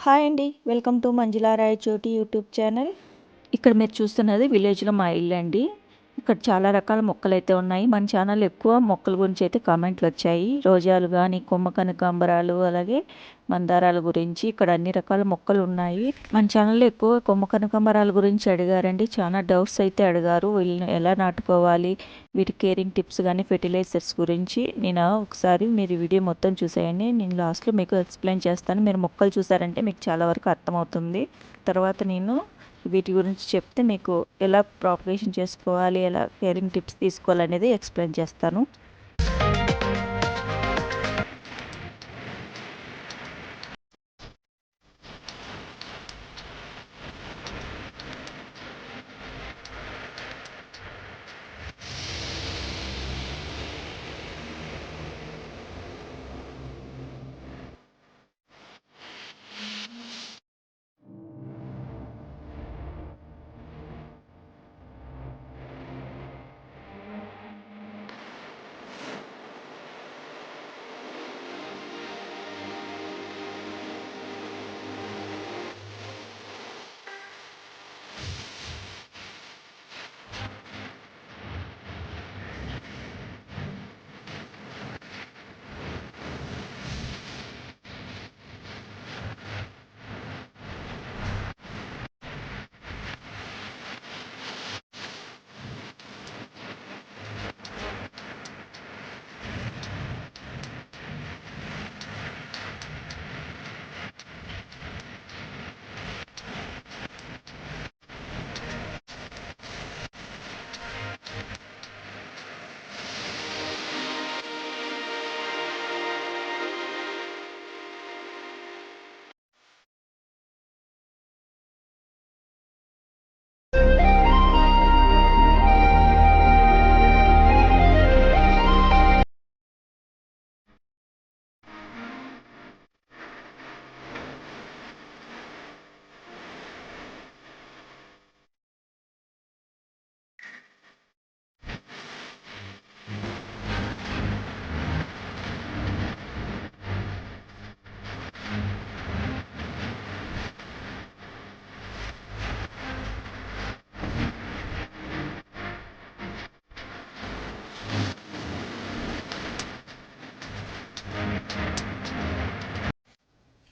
Hi అండి. Welcome to Manjula Rayachoti YouTube channel. ఇక్కడ మీరు చూస్తున్నది విలేజ్‌లో మా ఇల్లండి. ఇక్కడ చాలా రకాల మొక్కలైతే ఉన్నాయి. మన ఛానల్‌లో ఎక్కువ మొక్కల గురించి అయితే కామెంట్‌లొచ్చాయి. రోజాలు గానీ, కొమ్మ కనకాంబరాలు, అలాగే మందారాల గురించి ఇక్కడ అన్ని రకాల మొక్కలున్నాయి. మన ఛానల్‌లో ఎక్కువ కొమ్మ కనకాంబరాల గురించి అడిగారండి. చాలా డౌట్స్ అయితే అడిగారు. వీళ్ళని ఎలా నాటుకోవాలి, వీటి కేరింగ్ టిప్స్ గానీ, ఫెర్టిలైజర్స్ గురించి ఒకసారి మీరు వీడియో మొత్తం చూసేయండి. నేను లాస్ట్‌లో మీకు ఎక్స్‌ప్లెయిన్ చేస్తాను. మీరు మొక్కలు చూసారంటే మీకు చాలా వరకు అర్థమవుతుంది. తర్వాత నేను వీటి గురించి చెప్తే మీకు ఎలా ప్రాపగేషన్ చేసుకోవాలి, ఎలా కేరింగ్ టిప్స్ తీసుకోవాలనేది ఎక్స్ప్లెయిన్ చేస్తాను.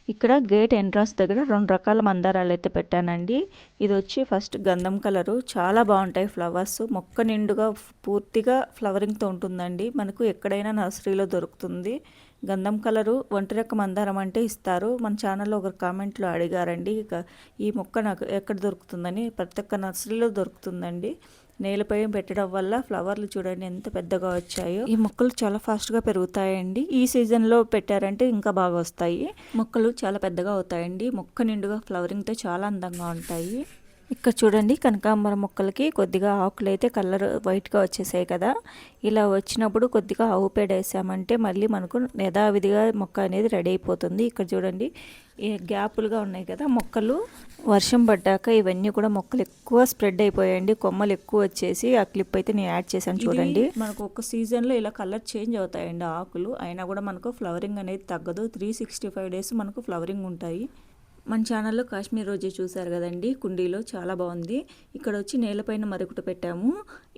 ఇక్కడ గేట్ ఎంట్రన్స్ దగ్గర 2 రకాల మందారాలు అయితే పెట్టానండి. ఇది వచ్చి ఫస్ట్ గంధం కలరు, చాలా బాగుంటాయి ఫ్లవర్స్. మొక్క నిండుగా పూర్తిగా ఫ్లవరింగ్తో ఉంటుందండి. మనకు ఎక్కడైనా నర్సరీలో దొరుకుతుంది. గంధం కలరు ఒంటిరెక్క మందారం అంటే ఇస్తారు. మన ఛానల్లో ఒక కామెంట్లో అడిగారండి, ఈ మొక్క నాకు ఎక్కడ దొరుకుతుందని. ప్రతి ఒక్క నర్సరీలో దొరుకుతుందండి. నేలపై పెట్టడం వల్ల ఫ్లవర్లు చూడండి ఎంత పెద్దగా వచ్చాయో. ఈ మొక్కలు చాలా ఫాస్ట్గా పెరుగుతాయండి. ఈ సీజన్లో పెట్టారంటే ఇంకా బాగా వస్తాయి. మొక్కలు చాలా పెద్దగా అవుతాయండి. మొక్క నిండుగా ఫ్లవరింగ్తో చాలా అందంగా ఉంటాయి. ఇక్కడ చూడండి, కనకాంబరం మొక్కలకి కొద్దిగా ఆకులు అయితే కలర్ వైట్గా వచ్చేసాయి కదా. ఇలా వచ్చినప్పుడు కొద్దిగా ఆవు పేడ వేసామంటే మళ్ళీ మనకు యథావిధిగా మొక్క అనేది రెడీ అయిపోతుంది. ఇక్కడ చూడండి, ఈ గ్యాపులుగా ఉన్నాయి కదా మొక్కలు. వర్షం పడ్డాక ఇవన్నీ కూడా మొక్కలు ఎక్కువ స్ప్రెడ్ అయిపోయాయండి. కొమ్మలు ఎక్కువ వచ్చేసి ఆ క్లిప్ అయితే నేను యాడ్ చేశాను చూడండి. మనకు ఒక సీజన్లో ఇలా కలర్ చేంజ్ అవుతాయండి ఆకులు. అయినా కూడా మనకు ఫ్లవరింగ్ అనేది తగ్గదు. 365 డేస్ మనకు ఫ్లవరింగ్ ఉంటాయి. మన ఛానల్లో కాశ్మీర్ రోజే చూసారు కదండి, కుండీలో చాలా బాగుంది. ఇక్కడ వచ్చి నేలపైన మరొకటి పెట్టాము.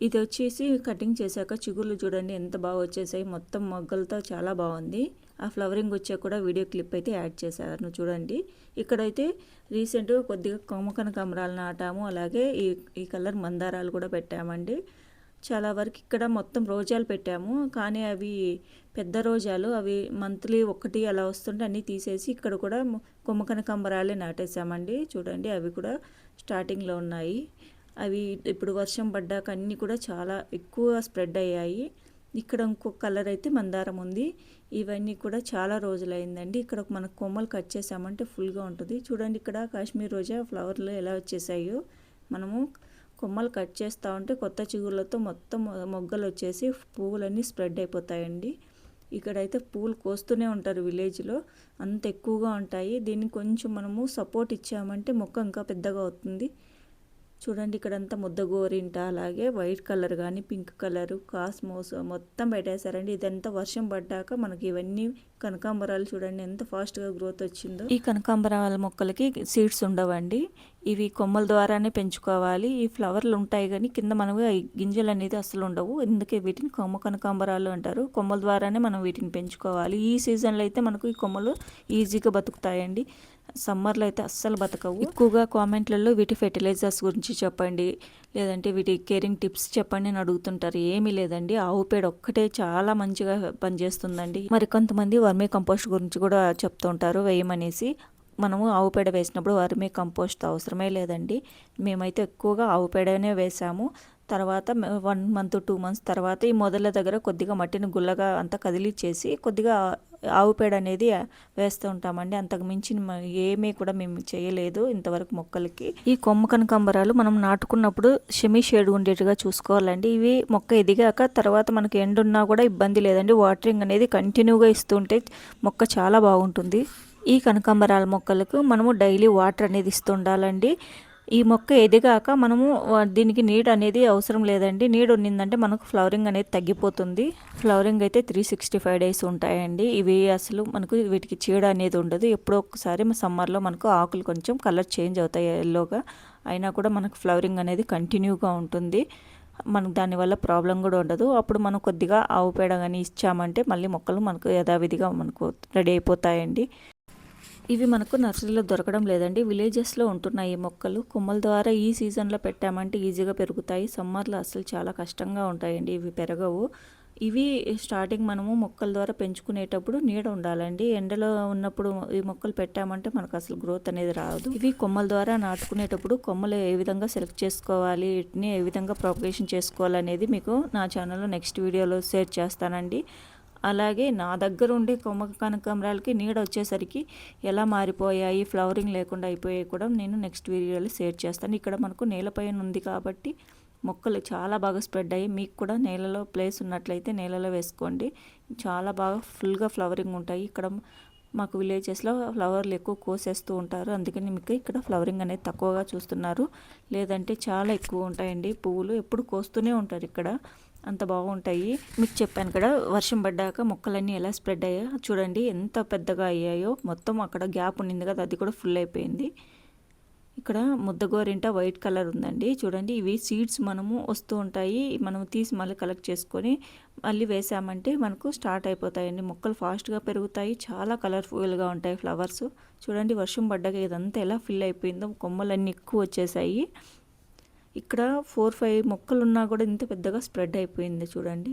ఇది వచ్చేసి కటింగ్ చేశాక చిగుర్లు చూడండి ఎంత బాగా వచ్చేసాయి. మొత్తం మొగ్గలతో చాలా బాగుంది. ఆ ఫ్లవరింగ్ వచ్చాక కూడా వీడియో క్లిప్ అయితే యాడ్ చేశాను చూడండి. ఇక్కడైతే రీసెంట్గా కొద్దిగా కొమ్మ కనకాంబరాలు నాటాము. అలాగే ఈ కలర్ మందారాలు కూడా పెట్టామండి. చాలా వరకు ఇక్కడ మొత్తం రోజాలు పెట్టాము, కానీ అవి పెద్ద రోజాలు, అవి మంత్లీ ఒకటి అలా వస్తుంటే అన్నీ తీసేసి ఇక్కడ కూడా కొమ్మ కనకాంబరాలే నాటేసామండి. చూడండి, అవి కూడా స్టార్టింగ్లో ఉన్నాయి. అవి ఇప్పుడు వర్షం పడ్డాక అన్నీ కూడా చాలా ఎక్కువ స్ప్రెడ్ అయ్యాయి. ఇక్కడ ఇంకొక కలర్ అయితే మందారం ఉంది. ఇవన్నీ కూడా చాలా రోజులైందండి. ఇక్కడ మనకు కొమ్మలు కట్ చేసామంటే ఫుల్గా ఉంటుంది. చూడండి, ఇక్కడ కాశ్మీర్ రోజా ఫ్లవర్లు ఎలా వచ్చేసాయో. మనము కొమ్మలు కట్ చేస్తూ ఉంటే కొత్త చిగుర్లతో మొత్తం మొగ్గలు వచ్చేసి పువ్వులన్నీ స్ప్రెడ్ అయిపోతాయండి. ఇక్కడైతే పూలు కోస్తూనే ఉంటారు విలేజ్లో, అంత ఎక్కువగా ఉంటాయి. దీన్ని కొంచెం మనము సపోర్ట్ ఇచ్చామంటే మొక్క ఇంకా పెద్దగా అవుతుంది. చూడండి ఇక్కడంతా ముద్ద గోరింట, అలాగే వైట్ కలర్ కానీ పింక్ కలరు, కాస్మోస్ మొత్తం పెట్టేశారండి. ఇదంతా వర్షం పడ్డాక మనకి ఇవన్నీ కనకాంబరాలు చూడండి ఎంత ఫాస్ట్గా గ్రోత్ వచ్చిందో. ఈ కనకాంబరాల మొక్కలకి సీడ్స్ ఉండవండి, ఇవి కొమ్మల ద్వారానే పెంచుకోవాలి. ఈ ఫ్లవర్లు ఉంటాయి కానీ కింద మనము గింజలు అనేది అసలు ఉండవు, అందుకే వీటిని కొమ్మ కనకాంబరాలు అంటారు. కొమ్మల ద్వారానే మనం వీటిని పెంచుకోవాలి. ఈ సీజన్లో అయితే మనకు ఈ కొమ్మలు ఈజీగా బతుకుతాయండి, సమ్మర్లో అయితే అస్సలు బతకవు. ఎక్కువగా కామెంట్లలో వీటి ఫెర్టిలైజర్స్ గురించి చెప్పండి, లేదంటే వీటి కేరింగ్ టిప్స్ చెప్పండి అని అడుగుతుంటారు. ఏమీ లేదండి, ఆవు పేడ ఒక్కటే చాలా మంచిగా పనిచేస్తుందండి. మరి కొంతమంది వర్మీ కంపోస్ట్ గురించి కూడా చెప్తూ ఉంటారు వేయమనేసి. మనము ఆవు పేడ వేసినప్పుడు వర్మీ కంపోస్ట్ అవసరమే లేదండి. మేమైతే ఎక్కువగా ఆవు పేడనే వేసాము. తర్వాత 1 month 2 months తర్వాత ఈ మొదల దగ్గర కొద్దిగా మట్టిని గుల్లగా అంతా కదిలిచ్చేసి కొద్దిగా ఆవు పేడ అనేది వేస్తూ ఉంటామండి. అంతకు మించి ఏమీ కూడా మేము చేయలేదు ఇంతవరకు మొక్కలకి. ఈ కొమ్మ కనకాంబరాలు మనం నాటుకున్నప్పుడు సెమీ షేడ్ ఉండేట్టుగా చూసుకోవాలండి. ఇవి మొక్క ఎదిగాక తర్వాత మనకి ఎండున్నా కూడా ఇబ్బంది లేదండి, వాటరింగ్ అనేది కంటిన్యూగా ఇస్తుంటే మొక్క చాలా బాగుంటుంది. ఈ కనకాంబరాల మొక్కలకు మనము డైలీ వాటర్ అనేది ఇస్తుండాలండి. ఈ మొక్క ఎదిగాక మనము దీనికి నీడ్ అనేది అవసరం లేదండి, నీడ్ ఉన్నిందంటే మనకు ఫ్లవరింగ్ అనేది తగ్గిపోతుంది. ఫ్లవరింగ్ అయితే 365 days ఉంటాయండి. ఇవి అసలు మనకు వీటికి చీడ అనేది ఉండదు. ఎప్పుడో ఒకసారి సమ్మర్లో మనకు ఆకులు కొంచెం కలర్ చేంజ్ అవుతాయి ఎల్లోగా, అయినా కూడా మనకు ఫ్లవరింగ్ అనేది కంటిన్యూగా ఉంటుంది. మనకు దానివల్ల ప్రాబ్లం కూడా ఉండదు. అప్పుడు మనం కొద్దిగా ఆవు పేడ కానీ ఇచ్చామంటే మళ్ళీ మొక్కలు మనకు యథావిధిగా మనకు రెడీ అయిపోతాయండి. ఇవి మనకు నర్సరీలో దొరకడం లేదండి, విలేజెస్లో ఉంటున్నాయి ఈ మొక్కలు. కొమ్మల ద్వారా ఈ సీజన్లో పెట్టామంటే ఈజీగా పెరుగుతాయి, సమ్మర్లో అసలు చాలా కష్టంగా ఉంటాయండి, ఇవి పెరగవు. ఇవి స్టార్టింగ్ మనము మొక్కల ద్వారా పెంచుకునేటప్పుడు నీడ ఉండాలండి. ఎండలో ఉన్నప్పుడు ఈ మొక్కలు పెట్టామంటే మనకు అసలు గ్రోత్ అనేది రాదు. ఇవి కొమ్మల ద్వారా నాటుకునేటప్పుడు కొమ్మలు ఏ విధంగా సెలెక్ట్ చేసుకోవాలి, వీటిని ఏ విధంగా ప్రాపగేషన్ చేసుకోవాలనేది మీకు నా ఛానల్లో నెక్స్ట్ వీడియోలో షేర్ చేస్తానండి. అలాగే నా దగ్గర ఉండే కొమ్మ కనకాంబరాలకి నీడ వచ్చేసరికి ఎలా మారిపోయాయి, ఫ్లవరింగ్ లేకుండా అయిపోయాయి కూడా నేను నెక్స్ట్ వీడియోలో షేర్ చేస్తాను. ఇక్కడ మనకు నేలపైన ఉంది కాబట్టి మొక్కలు చాలా బాగా స్ప్రెడ్ అయ్యి, మీకు కూడా నేలలో ప్లేస్ ఉన్నట్లయితే నేలలో వేసుకోండి, చాలా బాగా ఫుల్గా ఫ్లవరింగ్ ఉంటాయి. ఇక్కడ మాకు విలేజెస్లో ఫ్లవర్లు ఎక్కువ కోసేస్తూ ఉంటారు, అందుకని మీకు ఇక్కడ ఫ్లవరింగ్ అనేది తక్కువగా చూస్తున్నారు. లేదంటే చాలా ఎక్కువ ఉంటాయండి పువ్వులు, ఎప్పుడు కోస్తూనే ఉంటారు ఇక్కడ, అంత బాగుంటాయి. మీకు చెప్పాను కదా వర్షం పడ్డాక మొక్కలన్నీ ఎలా స్ప్రెడ్ అయ్యాయో చూడండి, ఎంత పెద్దగా అయ్యాయో. మొత్తం అక్కడ గ్యాప్ ఉండింది కదా, అది కూడా ఫుల్ అయిపోయింది. ఇక్కడ ముద్దగోరింట వైట్ కలర్ ఉందండి చూడండి. ఇవి సీడ్స్ మనము వస్తూ ఉంటాయి, మనం తీసి మళ్ళీ కలెక్ట్ చేసుకొని మళ్ళీ వేసామంటే మనకు స్టార్ట్ అయిపోతాయండి. మొక్కలు ఫాస్ట్గా పెరుగుతాయి, చాలా కలర్ఫుల్గా ఉంటాయి ఫ్లవర్స్. చూడండి వర్షం పడ్డాక ఇదంతా ఎలా ఫిల్ అయిపోయిందో, కొమ్మలన్నీ ఎక్కువ వచ్చేసాయి. ఇక్కడ 4-5 మొక్కలు ఉన్నా కూడా ఇంత పెద్దగా స్ప్రెడ్ అయిపోయింది చూడండి.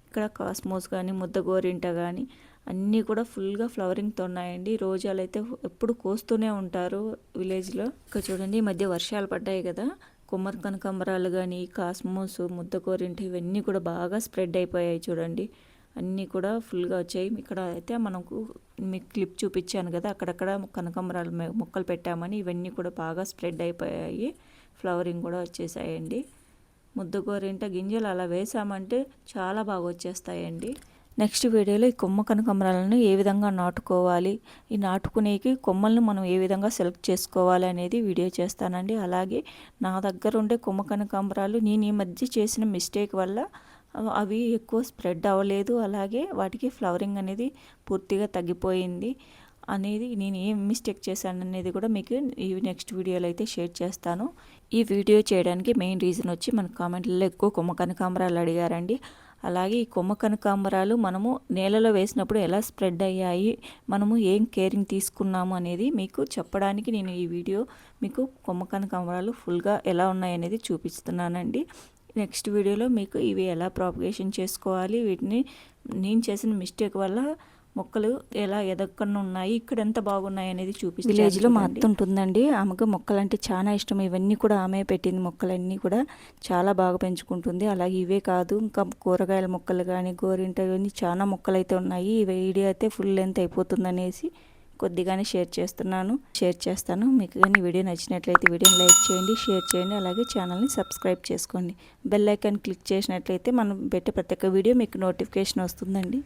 ఇక్కడ కాస్మోస్ కానీ ముద్ద గోరింట కానీ అన్నీ కూడా ఫుల్గా ఫ్లవరింగ్తో ఉన్నాయండి. రోజాలు అయితే ఎప్పుడు కోస్తూనే ఉంటారు విలేజ్లో. ఇక్కడ చూడండి ఈ మధ్య వర్షాలు పడ్డాయి కదా, కొమ్మరి కనకాంబరాలు కానీ కాస్మోస్ ముద్ద గోరింట ఇవన్నీ కూడా బాగా స్ప్రెడ్ అయిపోయాయి చూడండి, అన్నీ కూడా ఫుల్గా వచ్చాయి. ఇక్కడ అయితే మనకు మీకు క్లిప్ చూపించాను కదా, అక్కడక్కడ కనకాంబరాలు మొక్కలు పెట్టామని ఇవన్నీ కూడా బాగా స్ప్రెడ్ అయిపోయాయి, ఫ్లవరింగ్ కూడా వచ్చేసాయండి. ముద్ద గోరింట గింజలు అలా వేసామంటే చాలా బాగా వచ్చేస్తాయండి. నెక్స్ట్ వీడియోలో ఈ కొమ్మ కనకాంబరాలను ఏ విధంగా నాటుకోవాలి, ఈ నాటుకునేకి కొమ్మలను మనం ఏ విధంగా సెలెక్ట్ చేసుకోవాలి అనేది వీడియో చేస్తానండి. అలాగే నా దగ్గర ఉండే కొమ్మ కనకాంబరాలు నేను ఈ మధ్య చేసిన మిస్టేక్ వల్ల అవి ఎక్కువ స్ప్రెడ్ అవ్వలేదు, అలాగే వాటికి ఫ్లవరింగ్ అనేది పూర్తిగా తగ్గిపోయింది అనేది, నేను ఏం మిస్టేక్ చేశాను అనేది కూడా మీకు ఈ నెక్స్ట్ వీడియోలో అయితే షేర్ చేస్తాను. ఈ వీడియో చేయడానికి మెయిన్ రీజన్ వచ్చి మన కామెంట్లలో ఎక్కువ కొమ్మ కనకాంబరాలు అడిగారండి. అలాగే ఈ కొమ్మ కనకాంబరాలు మనము నేలలో వేసినప్పుడు ఎలా స్ప్రెడ్ అయ్యాయి, మనము ఏం కేరింగ్ తీసుకున్నాము అనేది మీకు చెప్పడానికి నేను ఈ వీడియో మీకు కొమ్మ కనకాంబరాలు ఫుల్గా ఎలా ఉన్నాయనేది చూపిస్తున్నానండి. నెక్స్ట్ వీడియోలో మీకు ఇవి ఎలా ప్రాపగేషన్ చేసుకోవాలి, వీటిని నేను చేసిన మిస్టేక్ వల్ల మొక్కలు ఎలా ఎదక్కన ఉన్నాయి, ఇక్కడ ఎంత బాగున్నాయి అనేది చూపిస్తాను. విలేజ్లో మా అత్త ఉంటుందండి, ఆమెకు మొక్కలంటే చాలా ఇష్టం. ఇవన్నీ కూడా ఆమె పెట్టింది, మొక్కలన్నీ కూడా చాలా బాగా పెంచుకుంటుంది. అలాగే ఇవే కాదు ఇంకా కూరగాయల మొక్కలు కానీ గోరింట ఇవన్నీ చాలా మొక్కలు అయితే ఉన్నాయి. ఈ వీడియో అయితే ఫుల్ లెంత్ అయిపోతుంది అనేసి కొద్దిగానే షేర్ చేస్తాను. మీకు కానీ వీడియో నచ్చినట్లయితే వీడియోని లైక్ చేయండి, షేర్ చేయండి, అలాగే ఛానల్ని సబ్స్క్రైబ్ చేసుకోండి. బెల్ ఐకాన్ క్లిక్ చేసినట్లయితే మనం పెట్టే ప్రతి ఒక్క వీడియో మీకు నోటిఫికేషన్ వస్తుందండి.